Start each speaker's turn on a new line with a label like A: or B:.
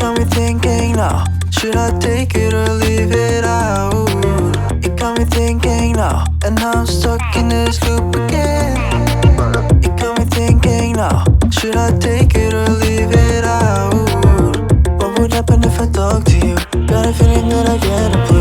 A: got me thinking now, should I take it or leave it out? It got me thinking now, and now I'm stuck in this loop again. It got me thinking now, should I take it or leave it out? What would happen if I talk to you? Got a feeling that I get a